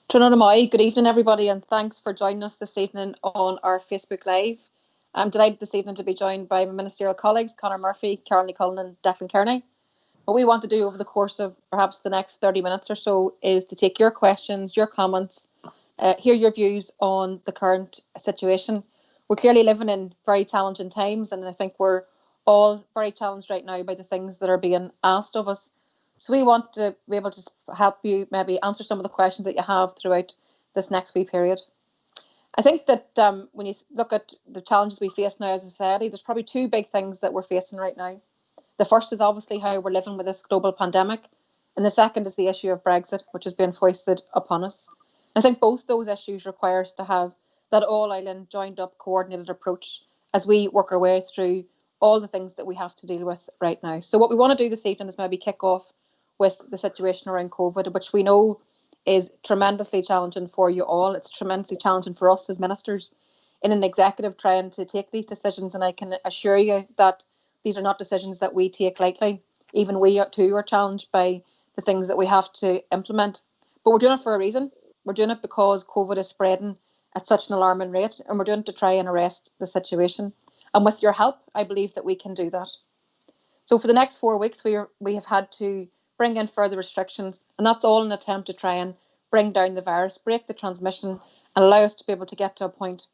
Good evening, everybody, and thanks for joining us this evening on our Facebook Live. I'm delighted this evening to be joined by my ministerial colleagues, Conor Murphy, Caroline Cullen, and Declan Kearney. What we want to do over the course of perhaps the next 30 minutes or so is to take your questions, your comments, hear your views on the current situation. We're clearly living in very challenging times, and I think we're all very challenged right now by the things that are being asked of us. So we want to be able to help you maybe answer some of the questions that you have throughout this next wee period. I think that when you look at the challenges we face now as a society, there's probably two big things that we're facing right now. The first is obviously how we're living with this global pandemic, and the second is the issue of Brexit, which has been foisted upon us. I think both those issues require us to have that all-island, joined-up, coordinated approach as we work our way through all the things that we have to deal with right now. So what we want to do this evening is maybe kick off with the situation around COVID, which we know is tremendously challenging for you all. It's tremendously challenging for us as ministers in an executive trying to take these decisions, and I can assure you that these are not decisions that we take lightly. Even we too are challenged by the things that we have to implement. But we're doing it for a reason. We're doing it because COVID is spreading at such an alarming rate, and we're doing it to try and arrest the situation. And with your help, I believe that we can do that. So for the next 4 weeks, we have had to bring in further restrictions, and that's all in an attempt to try and bring down the virus, break the transmission, and allow us to be able to get to a point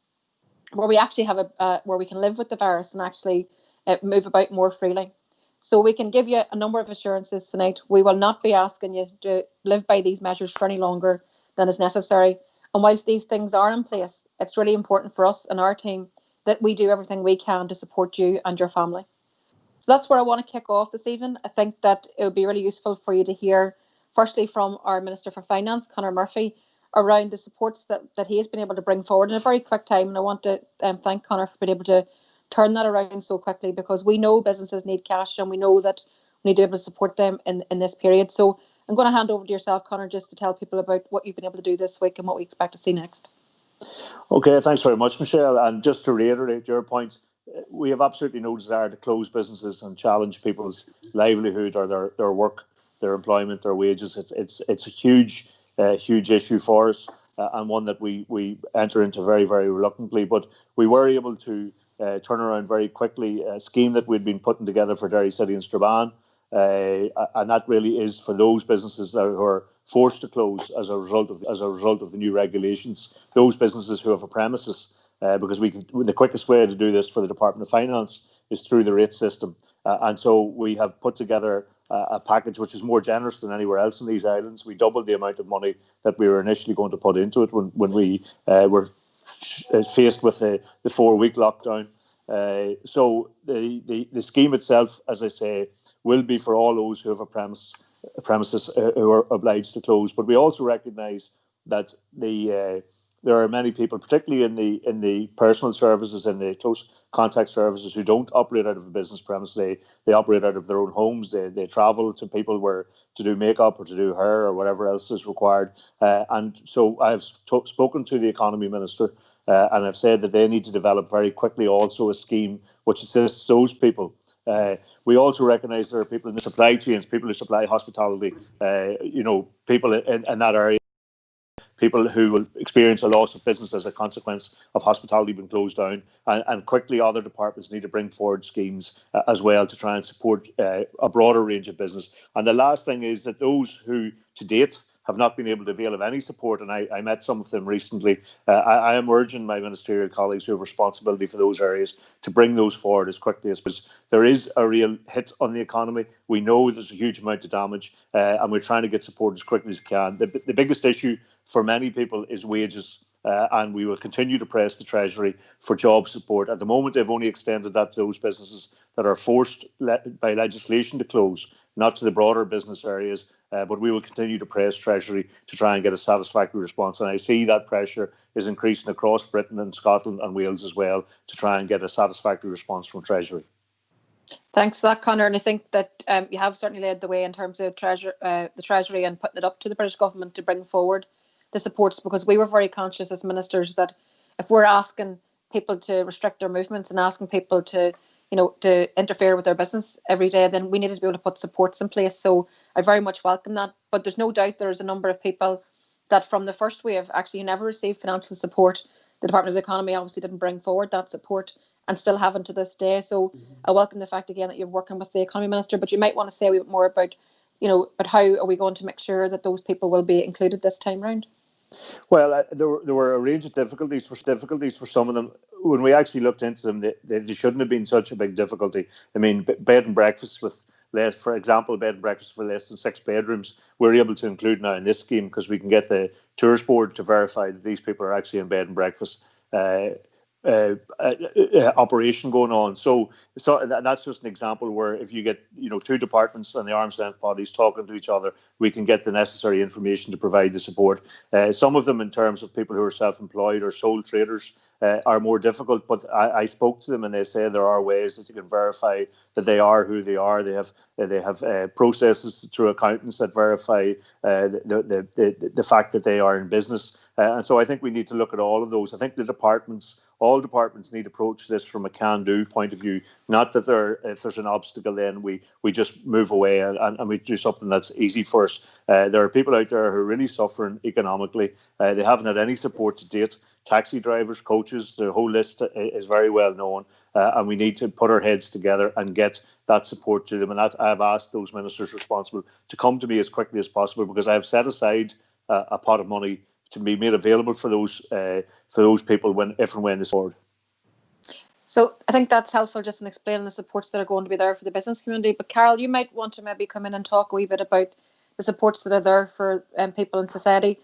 where we actually have where we can live with the virus and actually move about more freely. So we can give you a number of assurances tonight. We will not be asking you to live by these measures for any longer than is necessary. And whilst these things are in place, it's really important for us and our team that we do everything we can to support you and your family. So that's where I want to kick off this evening. I think that it would be really useful for you to hear, firstly, from our Minister for Finance, Conor Murphy, around the supports that he has been able to bring forward in a very quick time. And I want to thank Conor for being able to turn that around so quickly, because we know businesses need cash and we know that we need to be able to support them in this period. So I'm going to hand over to yourself, Conor, just to tell people about what you've been able to do this week and what we expect to see next. Okay, thanks very much, Michelle. And just to reiterate your point, we have absolutely no desire to close businesses and challenge people's livelihood or their work, their employment, their wages. It's a huge issue for us, and one that we enter into very, very reluctantly. But we were able to turn around very quickly a scheme that we'd been putting together for Derry City and Strabane. And that really is for those businesses who are forced to close as a result of the new regulations. Those businesses who have a premises, because the quickest way to do this for the Department of Finance is through the rate system, and so we have put together a package which is more generous than anywhere else in these islands. We doubled the amount of money that we were initially going to put into it when we were faced with the 4-week lockdown. So the scheme itself, as I say, will be for all those who have a premises who are obliged to close. But we also recognise that there are many people, particularly in the personal services and the close contact services, who don't operate out of a business premise. They operate out of their own homes. They travel to people where to do makeup or to do hair or whatever else is required. And so I've spoken to the Economy Minister, and I've said that they need to develop very quickly also a scheme which assists those people. We also recognise there are people in the supply chains, people who supply hospitality, people in that area, people who will experience a loss of business as a consequence of hospitality being closed down. And quickly, other departments need to bring forward schemes as well to try and support a broader range of business. And the last thing is that those who, to date, have not been able to avail of any support, and I met some of them recently. I am urging my ministerial colleagues who have responsibility for those areas to bring those forward as quickly as possible. There is a real hit on the economy. We know there's a huge amount of damage, and we're trying to get support as quickly as we can. The biggest issue for many people is wages. And we will continue to press the Treasury for job support. At the moment, they've only extended that to those businesses that are forced by legislation to close, not to the broader business areas. But we will continue to press Treasury to try and get a satisfactory response. And I see that pressure is increasing across Britain and Scotland and Wales as well to try and get a satisfactory response from Treasury. Thanks for that, Conor. And I think that you have certainly led the way in terms of the Treasury and putting it up to the British government to bring forward the supports, because we were very conscious as ministers that if we're asking people to restrict their movements and asking people to interfere with their business every day, then we needed to be able to put supports in place. So I very much welcome that. But there's no doubt there's a number of people that from the first wave, actually, you never received financial support. The Department of the Economy obviously didn't bring forward that support and still haven't to this day. So I welcome the fact again that you're working with the Economy Minister, but you might want to say a wee bit more about, but how are we going to make sure that those people will be included this time round? Well, there were a range of difficulties for some of them. When we actually looked into them, they shouldn't have been such a big difficulty. I mean, bed and breakfast with less, for example, bed and breakfast for less than 6 bedrooms, we're able to include now in this scheme because we can get the Tourist Board to verify that these people are actually in bed and breakfast. Operation going on. So that's just an example where if you get two departments and the arm's length bodies talking to each other, we can get the necessary information to provide the support. Some of them, in terms of people who are self-employed or sole traders, are more difficult. But I spoke to them and they say there are ways that you can verify that they are who they are. They have processes through accountants that verify the fact that they are in business. And so I think we need to look at all of those. I think all departments need to approach this from a can-do point of view. Not that if there's an obstacle, then we just move away and we do something that's easy for us. There are people out there who are really suffering economically. They haven't had any support to date. Taxi drivers, coaches, the whole list is very well known. And we need to put our heads together and get that support to them. And I've asked those ministers responsible to come to me as quickly as possible, because I have set aside a pot of money to be made available for those people if and when this forward. So I think that's helpful just in explaining the supports that are going to be there for the business community. But Carol, you might want to maybe come in and talk a wee bit about the supports that are there for people in society.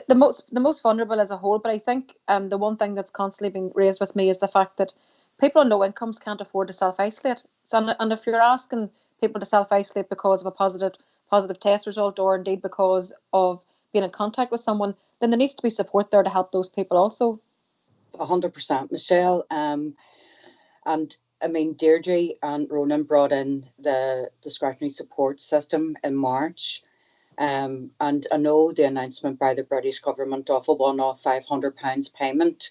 The most vulnerable as a whole, but I think the one thing that's constantly being raised with me is the fact that people on low incomes can't afford to self-isolate. And if you're asking people to self-isolate because of a positive test result, or indeed because of being in contact with someone, then there needs to be support there to help those people also. 100%, Michelle. And I mean, Deirdre and Ronan brought in the discretionary support system in March. And I know the announcement by the British government of a one-off £500 payment.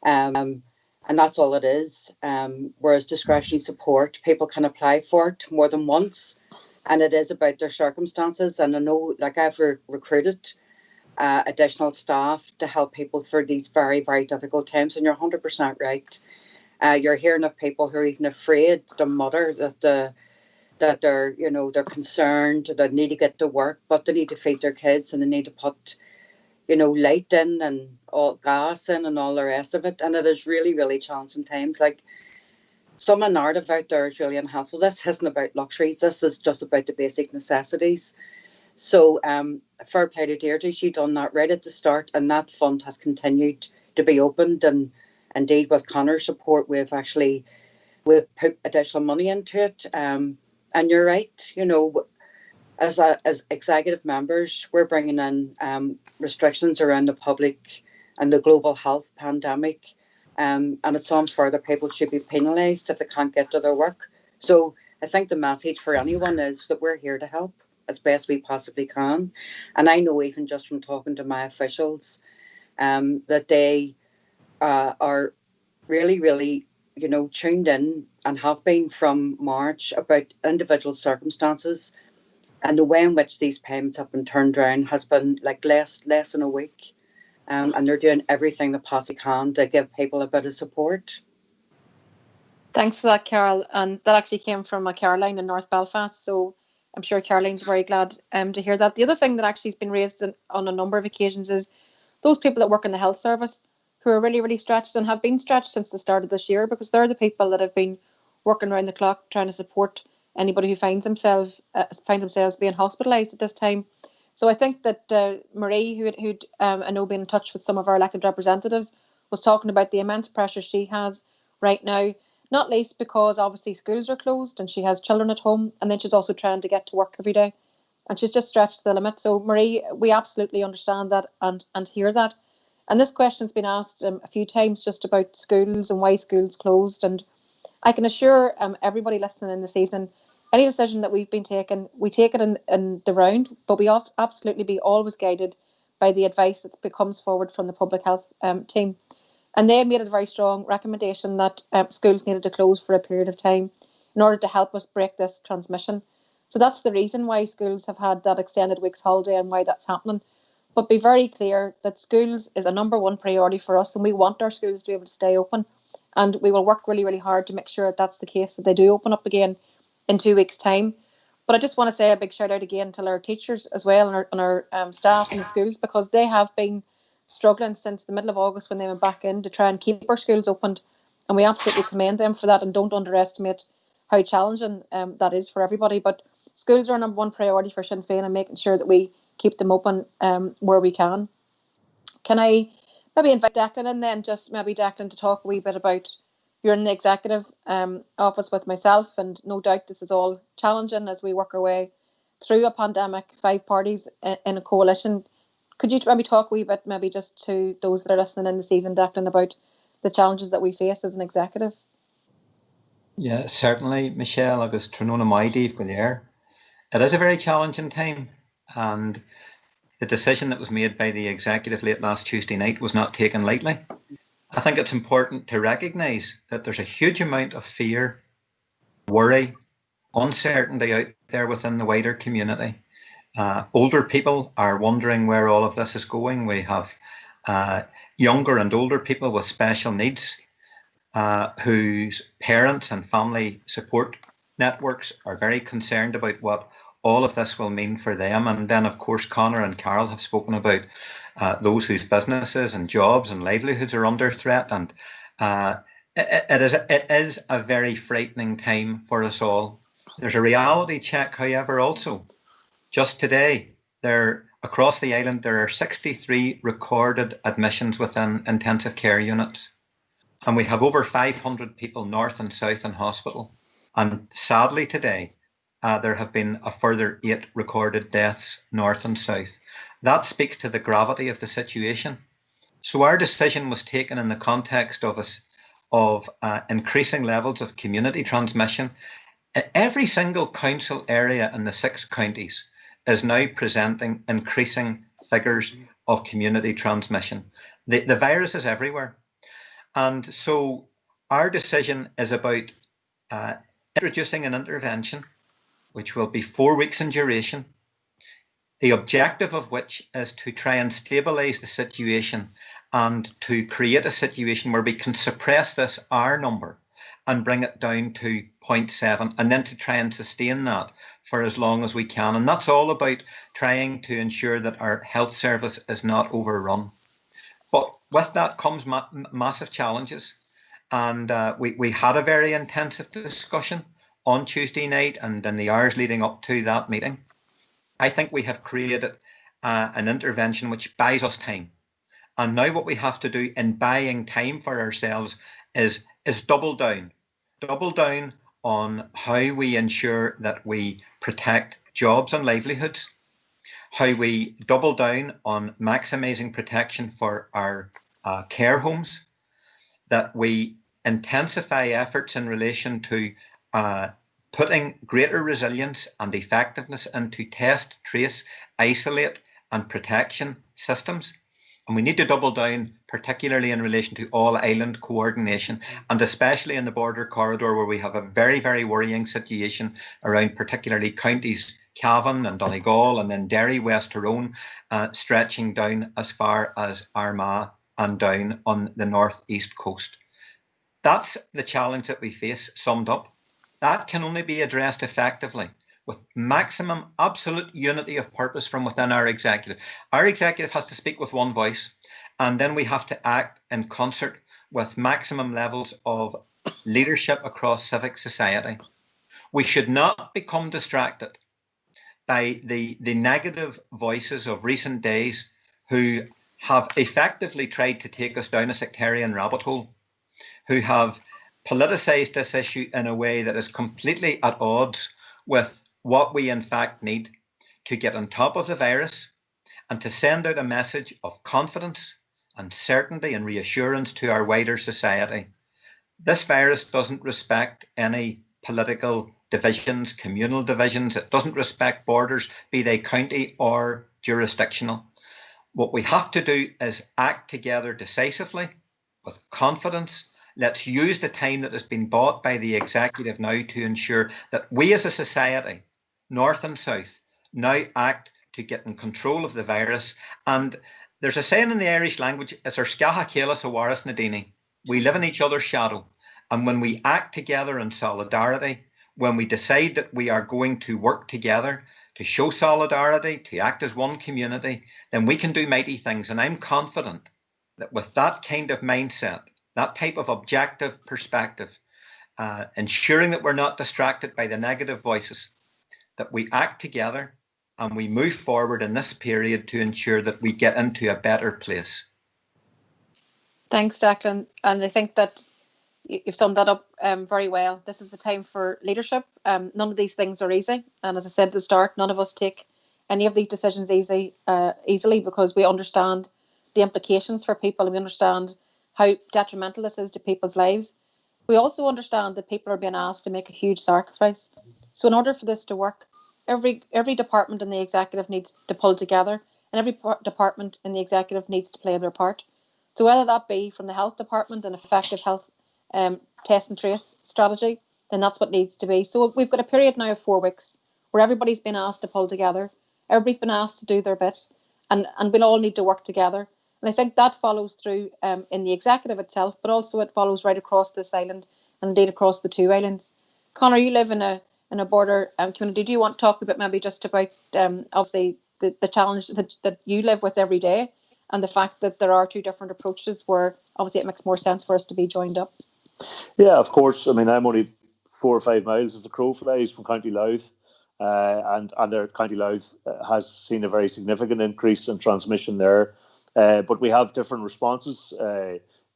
And that's all it is. Whereas discretionary support, people can apply for it more than once. And it is about their circumstances. And I know, like, I've recruited additional staff to help people through these very, very difficult times. And you're 100% right. You're hearing of people who are even afraid to mutter that they're concerned, they need to get to work, but they need to feed their kids and they need to put, light in and all gas in and all the rest of it. And it is really, really challenging times. Like, some narrative out there is really unhelpful. This isn't about luxuries. This is just about the basic necessities. So fair play to Deirdre. She done that right at the start, and that fund has continued to be opened. And indeed, with Connor's support, we've put additional money into it. And you're right, as executive members, we're bringing in restrictions around the public and the global health pandemic. And it's unfair that people should be penalised if they can't get to their work. So I think the message for anyone is that we're here to help as best we possibly can. And I know, even just from talking to my officials, that they are really, really, tuned in and have been from March about individual circumstances, and the way in which these payments have been turned around has been like less than a week. And they're doing everything they possibly can to give people a bit of support. Thanks for that, Carol. And that actually came from a Caroline in North Belfast. So I'm sure Caroline's very glad to hear that. The other thing that actually has been raised on a number of occasions is those people that work in the health service who are really, really stretched and have been stretched since the start of this year, because they're the people that have been working around the clock trying to support anybody who finds themselves being hospitalised at this time. So I think that Marie, who'd I know been in touch with some of our elected representatives, was talking about the immense pressure she has right now, not least because obviously schools are closed and she has children at home, and then she's also trying to get to work every day, and she's just stretched to the limit. So Marie, we absolutely understand that and hear that. And this question's been asked a few times just about schools and why schools closed. And I can assure everybody listening in this evening, any decision that we've been taking, we take it in the round, but we absolutely be always guided by the advice that comes forward from the public health team. And they made a very strong recommendation that schools needed to close for a period of time in order to help us break this transmission. So that's the reason why schools have had that extended week's holiday and why that's happening. but be very clear that schools is a number one priority for us, and we want our schools to be able to stay open, and we will work really, really hard to make sure that that's the case, that they do open up again in 2 weeks' time. But I just want to say a big shout out again to our teachers as well, and our staff in the schools, because they have been struggling since the middle of August when they went back in to try and keep our schools opened. And we absolutely commend them for that, and don't underestimate how challenging that is for everybody. But schools are number one priority for Sinn Féin, and making sure that we keep them open where we can. Can I maybe invite Declan in then, just maybe Declan to talk a wee bit about, you're in the executive office with myself, and no doubt this is all challenging as we work our way through a pandemic, 5 parties in a coalition. Could you maybe talk a wee bit, maybe just to those that are listening in this evening, Declan, about the challenges that we face as an executive? Yeah, certainly, Michelle, agus Trinona Maidív Golier. It is a very challenging time, and the decision that was made by the executive late last Tuesday night was not taken lightly. I think it's important to recognise that there's a huge amount of fear, worry, uncertainty out there within the wider community. Older people are wondering where all of this is going. We have younger and older people with special needs whose parents and family support networks are very concerned about what all of this will mean for them. And then, of course, Conor and Carol have spoken about those whose businesses and jobs and livelihoods are under threat. And it is a very frightening time for us all. There's a reality check, however, also. Just today, across the island, there are 63 recorded admissions within intensive care units. And we have over 500 people north and south in hospital. And sadly today, there have been a further 8 recorded deaths north and south. That speaks to the gravity of the situation. So our decision was taken in the context of increasing levels of community transmission. Every single council area in the 6 counties is now presenting increasing figures of community transmission. The virus is everywhere. And so our decision is about introducing an intervention, which will be 4 weeks in duration, the objective of which is to try and stabilise the situation and to create a situation where we can suppress this R number and bring it down to 0.7, and then to try and sustain that for as long as we can. And that's all about trying to ensure that our health service is not overrun. But with that comes massive challenges. And we had a very intensive discussion on Tuesday night and in the hours leading up to that meeting. I think we have created an intervention which buys us time. And now what we have to do in buying time for ourselves is double down on how we ensure that we protect jobs and livelihoods, how we double down on maximising protection for our care homes, that we intensify efforts in relation to putting greater resilience and effectiveness into test, trace, isolate and protection systems. And we need to double down, particularly in relation to all island coordination, and especially in the border corridor where we have a very, very worrying situation around particularly counties Cavan and Donegal and then Derry, West Tyrone, stretching down as far as Armagh and down on the northeast coast. That's the challenge that we face, summed up. That can only be addressed effectively with maximum absolute unity of purpose from within our executive. Our executive has to speak with one voice, and then we have to act in concert with maximum levels of leadership across civic society. We should not become distracted by the negative voices of recent days who have effectively tried to take us down a sectarian rabbit hole, who have politicised this issue in a way that is completely at odds with what we in fact need to get on top of the virus and to send out a message of confidence and certainty and reassurance to our wider society. This virus doesn't respect any political divisions, communal divisions. It doesn't respect borders, be they county or jurisdictional. What we have to do is act together decisively, with confidence. Let's use the time that has been bought by the executive now to ensure that we as a society, north and south, now act to get in control of the virus. And there's a saying in the Irish language, it's our scaha celas awaris nadini. We live in each other's shadow. And when we act together in solidarity, when we decide that we are going to work together to show solidarity, to act as one community, then we can do mighty things. And I'm confident that with that kind of mindset, that type of objective perspective, ensuring that we're not distracted by the negative voices, that we act together and we move forward in this period to ensure that we get into a better place. Thanks, Declan. And I think that you've summed that up very well. This is a time for leadership. None of these things are easy. And as I said at the start, none of us take any of these decisions easily because we understand the implications for people and we understand how detrimental this is to people's lives. We also understand that people are being asked to make a huge sacrifice. So in order for this to work, every department in the executive needs to pull together and every department in the executive needs to play their part. So whether that be from the health department, an effective health test and trace strategy, then that's what needs to be. So we've got a period now of 4 weeks where everybody's been asked to pull together. Everybody's been asked to do their bit and we'll all need to work together. And I think that follows through in the executive itself, but also it follows right across this island and indeed across the 2 islands. Conor, you live in a border community. Do you want to talk a bit maybe just about obviously the challenge that you live with every day and the fact that there are 2 different approaches where obviously it makes more sense for us to be joined up? Yeah, of course. I mean, I'm only 4 or 5 miles as the crow flies from County Louth. And their County Louth has seen a very significant increase in transmission there. But we have different responses.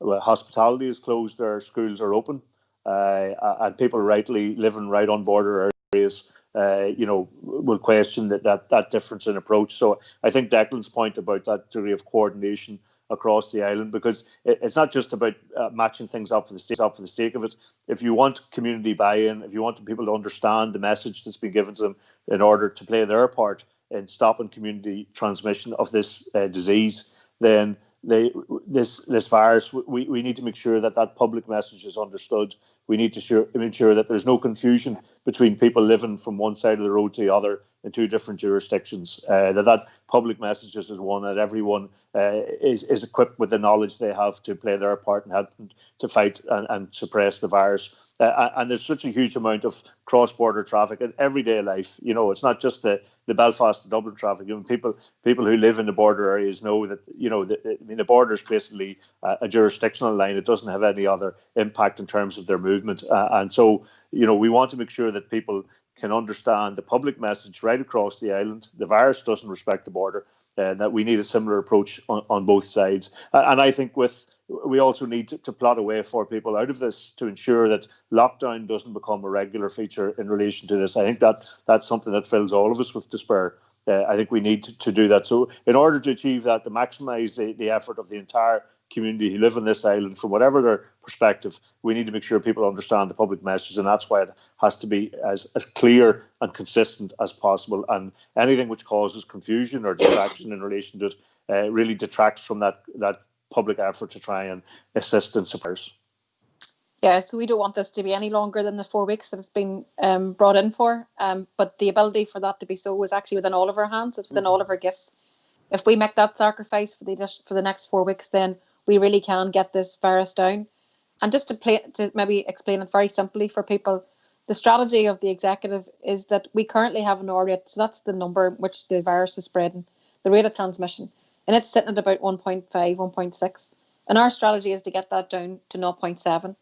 Hospitality is closed, their schools are open, and people rightly living right on border areas, will question that difference in approach. So I think Declan's point about that degree of coordination across the island, because it's not just about matching things up for the sake of it. If you want community buy-in, if you want people to understand the message that's been given to them in order to play their part in stopping community transmission of this disease, then this virus, we need to make sure that public message is understood. We need to ensure that there's no confusion between people living from one side of the road to the other in 2 different jurisdictions. That public message is one, that everyone is equipped with the knowledge they have to play their part and help to fight and suppress the virus. And there's such a huge amount of cross-border traffic in everyday life. It's not just the Belfast to Dublin traffic. People who live in the border areas know that the border is basically a jurisdictional line. It doesn't have any other impact in terms of their movement. And so we want to make sure that people can understand the public message right across the island. The virus doesn't respect the border, and that we need a similar approach on both sides. And I think we also need to plot a way for people out of this to ensure that lockdown doesn't become a regular feature in relation to this. I think that's something that fills all of us with despair. I think we need to do that. So in order to achieve that, to maximise the effort of the entire community who live on this island, from whatever their perspective, we need to make sure people understand the public message, and that's why it has to be as clear and consistent as possible. And anything which causes confusion or distraction in relation to it really detracts from that public effort to try and assist and support. Yeah, so we don't want this to be any longer than the 4 weeks that it's been brought in for. But the ability for that to be so is actually within all of our hands. It's within all of our gifts. If we make that sacrifice for the next 4 weeks, then we really can get this virus down. And just to maybe explain it very simply for people, the strategy of the executive is that we currently have an R rate, so that's the number in which the virus is spreading, the rate of transmission, and it's sitting at about 1.5, 1.6. And our strategy is to get that down to 0.7.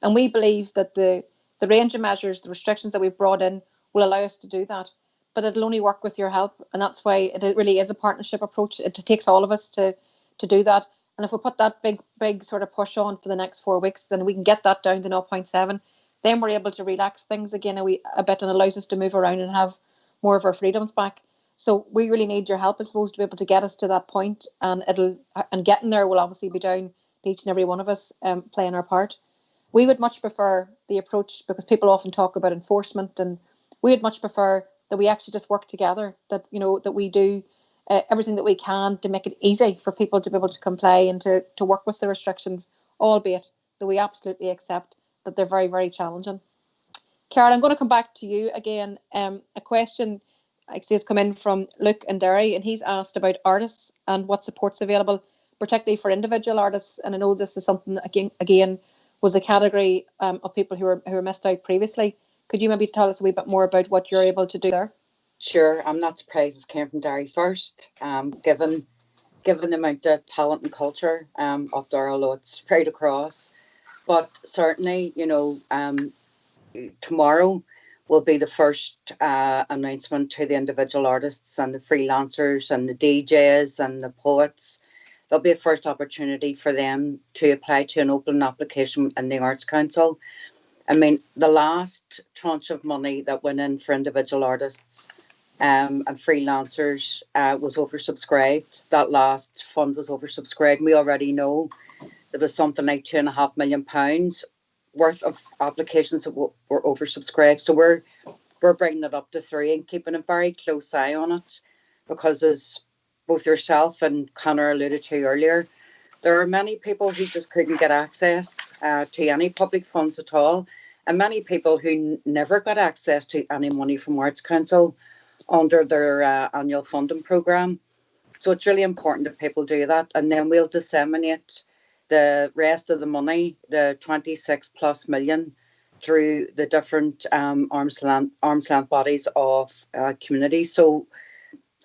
And we believe that the range of measures, the restrictions that we've brought in will allow us to do that. But it'll only work with your help. And that's why it really is a partnership approach. It takes all of us to do that. And if we put that big sort of push on for the next 4 weeks, then we can get that down to 0.7. Then we're able to relax things again a bit, and allows us to move around and have more of our freedoms back. So we really need your help, I suppose, to be able to get us to that point. And getting there will obviously be down to each and every one of us playing our part. We would much prefer the approach, because people often talk about enforcement, and we would much prefer that we actually just work together, that we do everything that we can to make it easy for people to be able to comply and to work with the restrictions, albeit that we absolutely accept that they're very, very challenging. Carol, I'm going to come back to you again. A question I see it's come in from Luke and Derry, and he's asked about artists and what support's available, particularly for individual artists. And I know this is something that again was a category of people who were missed out previously. Could you maybe tell us a wee bit more about what you're able to do there? Sure, I'm not surprised it came from Derry first, given the amount of talent and culture up there, although it's spread across. But certainly, tomorrow will be the first announcement to the individual artists and the freelancers and the DJs and the poets. There'll be a first opportunity for them to apply to an open application in the Arts Council. I mean, the last tranche of money that went in for individual artists and freelancers was oversubscribed. That last fund was oversubscribed. We already know there was something like £2.5 million worth of applications that were oversubscribed. So we're bringing it up to 3 and keeping a very close eye on it, because as both yourself and Conor alluded to earlier, there are many people who just couldn't get access to any public funds at all, and many people who never got access to any money from Arts Council under their annual funding programme. So it's really important that people do that, and then we'll disseminate the rest of the money, the 26 plus million, through the different arm's length bodies of communities. So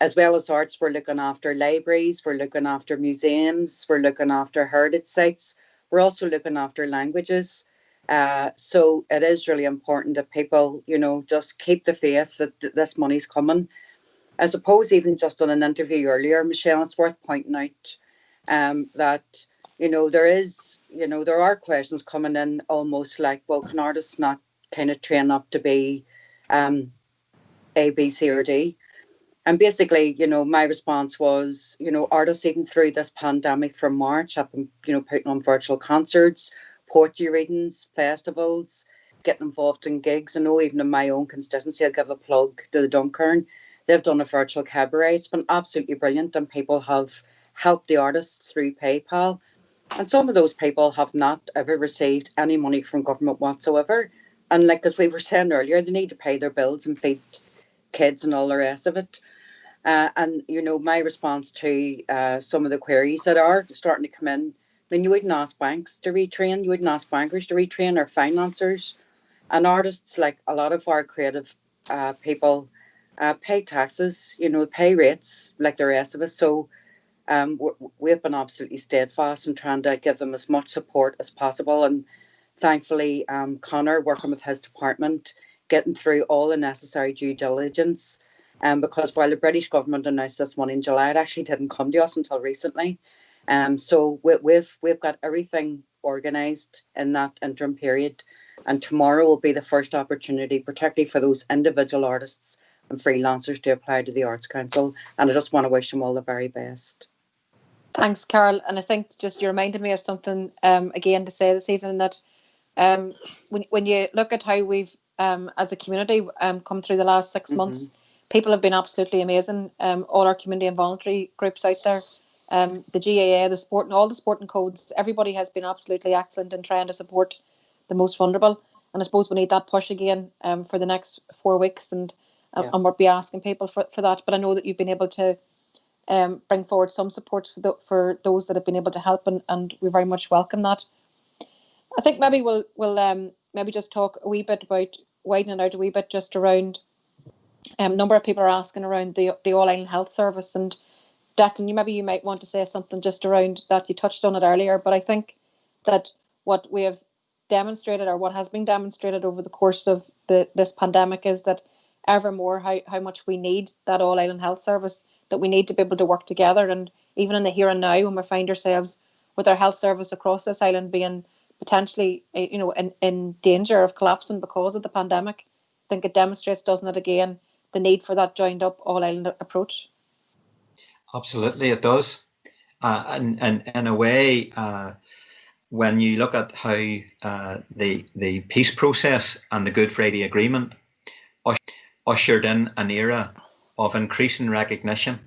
as well as arts, we're looking after libraries, we're looking after museums, we're looking after heritage sites, we're also looking after languages. So it is really important that people, just keep the faith that this money's coming. I suppose even just on an interview earlier, Michelle, it's worth pointing out that, there are questions coming in almost like, well, can artists not kind of train up to be A, B, C or D? And basically, my response was, artists even through this pandemic from March have been, putting on virtual concerts, poetry readings, festivals, getting involved in gigs. I know even in my own constituency, I'll give a plug to the Duncairn. They've done a virtual cabaret. It's been absolutely brilliant, and people have helped the artists through PayPal. And some of those people have not ever received any money from government whatsoever. And like, as we were saying earlier, they need to pay their bills and feed kids and all the rest of it. And, my response to some of the queries that are starting to come in, I mean, you wouldn't ask banks to retrain, you wouldn't ask bankers to retrain, or financiers. And artists, like a lot of our creative people, pay taxes, pay rates like the rest of us. So we've been absolutely steadfast in trying to give them as much support as possible. And thankfully, Conor, working with his department, getting through all the necessary due diligence. Because while the British government announced this one in July, it actually didn't come to us until recently. So we've got everything organised in that interim period. And tomorrow will be the first opportunity, particularly for those individual artists and freelancers, to apply to the Arts Council. And I just want to wish them all the very best. Thanks, Carol. And I think just you reminded me of something again to say this evening, that when you look at how we've as a community come through the last 6 months, people have been absolutely amazing. All our community and voluntary groups out there, the GAA, the sport, and all the sporting codes, everybody has been absolutely excellent in trying to support the most vulnerable. And I suppose we need that push again for the next 4 weeks, and we'll be asking people for that. But I know that you've been able to bring forward some support for those that have been able to help, and we very much welcome that. I think maybe we'll maybe just talk a wee bit about widening out a wee bit just around number of people are asking around the All Ireland Health Service. And Declan, you might want to say something just around that. You touched on it earlier, but I think that what we have demonstrated, or what has been demonstrated over the course of this pandemic, is that ever more how much we need that All Ireland Health Service, that we need to be able to work together. And even in the here and now, when we find ourselves with our health service across this island being potentially in danger of collapsing because of the pandemic, I think it demonstrates, doesn't it, again, the need for that joined up All Ireland approach. Absolutely, it does. And in a way, when you look at how the peace process and the Good Friday Agreement ushered in an era of increasing recognition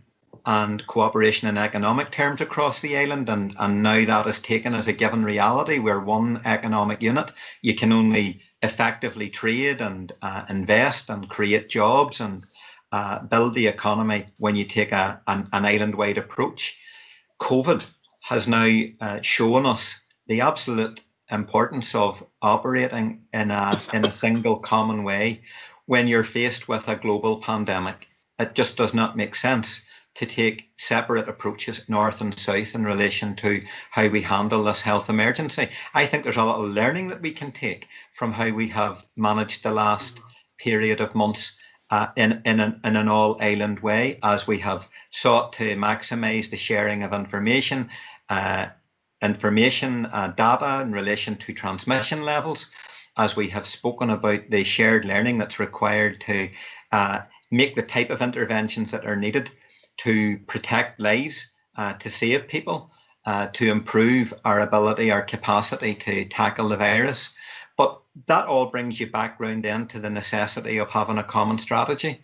and cooperation in economic terms across the island, and now that is taken as a given reality. We're one economic unit. You can only effectively trade and invest and create jobs and build the economy when you take an island-wide approach. COVID has now shown us the absolute importance of operating in a single common way when you're faced with a global pandemic. It just does not make sense to take separate approaches north and south in relation to how we handle this health emergency. I think there's a lot of learning that we can take from how we have managed the last period of months in an all-island way, as we have sought to maximise the sharing of information, data in relation to transmission levels, as we have spoken about the shared learning that's required to make the type of interventions that are needed to protect lives, to save people, to improve our ability, our capacity to tackle the virus. But that all brings you back round then to the necessity of having a common strategy,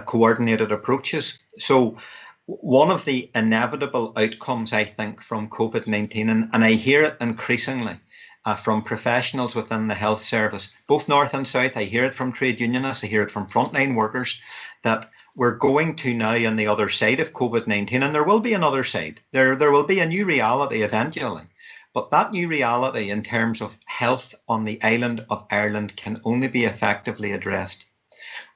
coordinated approaches. So one of the inevitable outcomes, I think, from COVID-19, and I hear it increasingly from professionals within the health service, both north and south, I hear it from trade unionists, I hear it from frontline workers, that we're going to now on the other side of COVID-19, and there will be another side. There will be a new reality eventually. But that new reality in terms of health on the island of Ireland can only be effectively addressed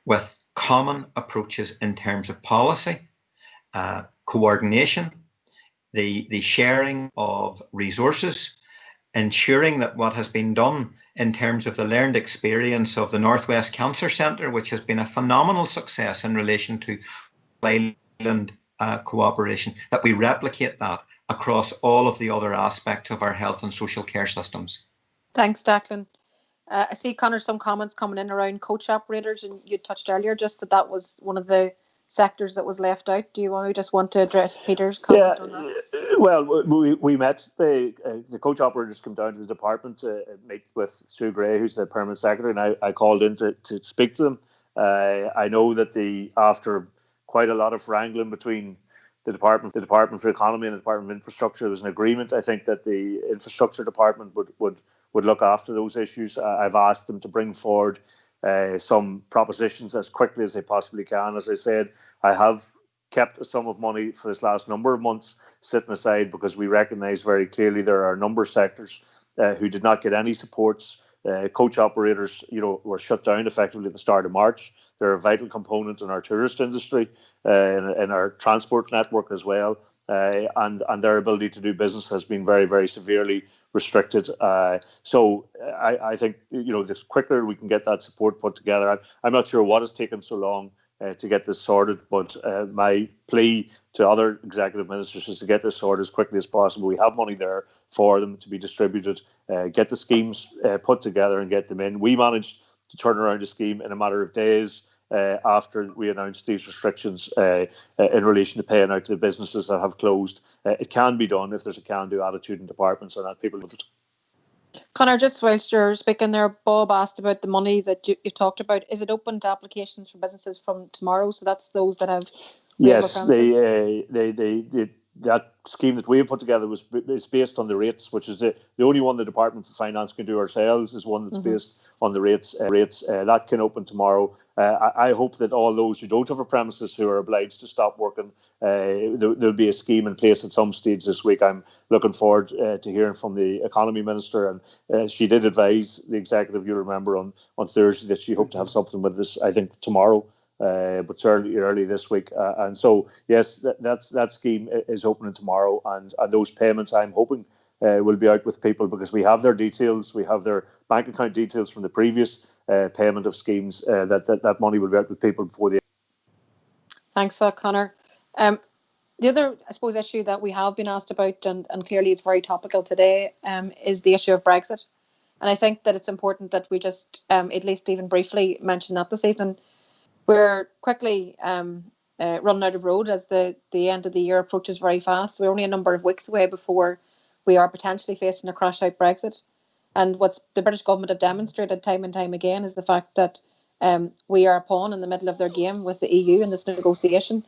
with common approaches in terms of policy, coordination, the sharing of resources, ensuring that what has been done in terms of the learned experience of the Northwest Cancer Centre, which has been a phenomenal success in relation to island cooperation, that we replicate that across all of the other aspects of our health and social care systems. Thanks, Declan. I see, Conor, some comments coming in around coach operators, and you touched earlier just that was one of the sectors that was left out. Do you just want to address Peter's comment on that? Well, we met the coach operators come down to the department to meet with Sue Gray, who's the permanent secretary, and I called in to speak to them. I know that after quite a lot of wrangling between the Department for Economy and the Department of Infrastructure, there was an agreement. I think that the Infrastructure Department would look after those issues. I've asked them to bring forward some propositions as quickly as they possibly can. As I said, I have kept a sum of money for this last number of months sitting aside because we recognise very clearly there are a number of sectors who did not get any supports. Coach operators, were shut down effectively at the start of March. They're a vital component in our tourist industry, in our transport network as well, and their ability to do business has been very, very severely restricted. So I think the quicker we can get that support put together. I'm not sure what has taken so long to get this sorted, but my plea to other executive ministers is to get this sorted as quickly as possible. We have money there for them to be distributed, get the schemes put together and get them in. We managed to turn around a scheme in a matter of days after we announced these restrictions in relation to paying out to the businesses that have closed. It can be done if there's a can-do attitude in departments and that people love it. Conor, just whilst you're speaking there, Bob asked about the money that you talked about. Is it open to applications for businesses from tomorrow? So that's those that have yes, that scheme that we have put together is based on the rates, which is the only one the Department for Finance can do ourselves, is one that's based on the rates. That can open tomorrow. I hope that all those who don't have a premises who are obliged to stop working, there'll be a scheme in place at some stage this week. I'm looking forward to hearing from the Economy Minister, and she did advise the Executive, you remember, on Thursday that she hoped to have something with this, I think, tomorrow. But certainly early this week, and so yes, that scheme is opening tomorrow, and those payments I'm hoping will be out with people because we have their details, we have their bank account details from the previous payment of schemes. That money will be out with people before the. Thanks for that, Conor. The other, I suppose, issue that we have been asked about, and clearly it's very topical today, is the issue of Brexit, and I think that it's important that we just at least even briefly mention that this evening. We're quickly running out of road as the end of the year approaches very fast. We're only a number of weeks away before we are potentially facing a crash-out Brexit. And what the British government have demonstrated time and time again is the fact that we are a pawn in the middle of their game with the EU in this negotiation.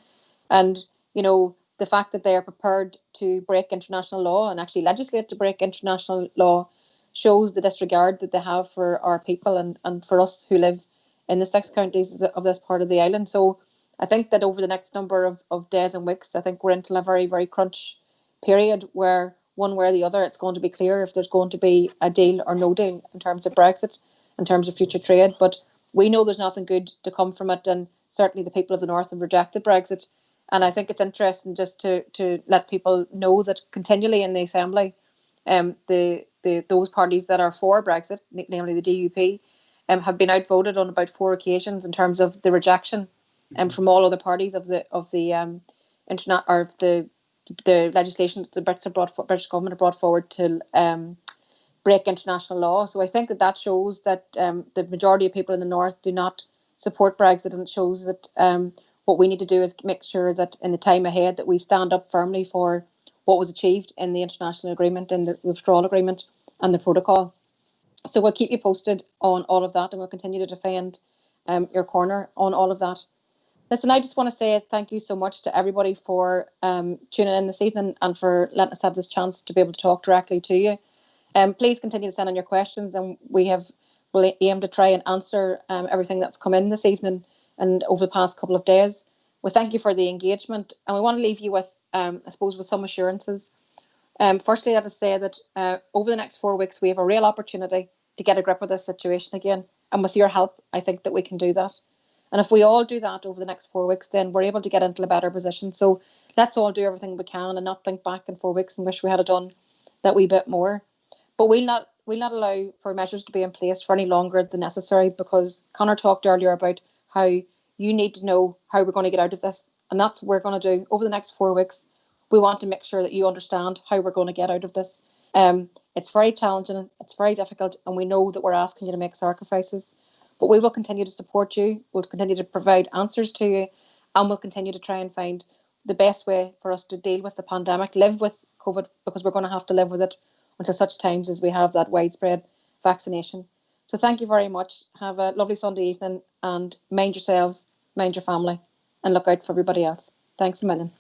And, the fact that they are prepared to break international law and actually legislate to break international law shows the disregard that they have for our people and for us who live in the 6 counties of this part of the island. So I think that over the next number of days and weeks, I think we're into a very, very crunch period where one way or the other, it's going to be clear if there's going to be a deal or no deal in terms of Brexit, in terms of future trade. But we know there's nothing good to come from it, and certainly the people of the North have rejected Brexit. And I think it's interesting just to let people know that continually in the Assembly, those parties that are for Brexit, namely the DUP, have been outvoted on about 4 occasions in terms of the rejection from all other parties of the internet or of the legislation that the British government have brought forward to break international law. So I think that shows that the majority of people in the North do not support Brexit, and it shows that what we need to do is make sure that in the time ahead that we stand up firmly for what was achieved in the international agreement, in the withdrawal agreement and the protocol. So we'll keep you posted on all of that, and we'll continue to defend your corner on all of that. Listen, I just want to say thank you so much to everybody for tuning in this evening and for letting us have this chance to be able to talk directly to you. Please continue to send in your questions, and we'll aim to try and answer everything that's come in this evening and over the past couple of days. We thank you for the engagement, and we want to leave you with, I suppose, with some assurances. Firstly, let us say that over the next 4 weeks, we have a real opportunity to get a grip of this situation again. And with your help, I think that we can do that. And if we all do that over the next 4 weeks, then we're able to get into a better position. So let's all do everything we can and not think back in 4 weeks and wish we had done that wee bit more. But we'll not allow for measures to be in place for any longer than necessary, because Conor talked earlier about how you need to know how we're going to get out of this. And that's what we're going to do over the next 4 weeks. We want to make sure that you understand how we're going to get out of this. It's very challenging, it's very difficult, and we know that we're asking you to make sacrifices. But we will continue to support you, we'll continue to provide answers to you, and we'll continue to try and find the best way for us to deal with the pandemic, live with COVID, because we're going to have to live with it until such times as we have that widespread vaccination. So thank you very much. Have a lovely Sunday evening, and mind yourselves, mind your family, and look out for everybody else. Thanks a million.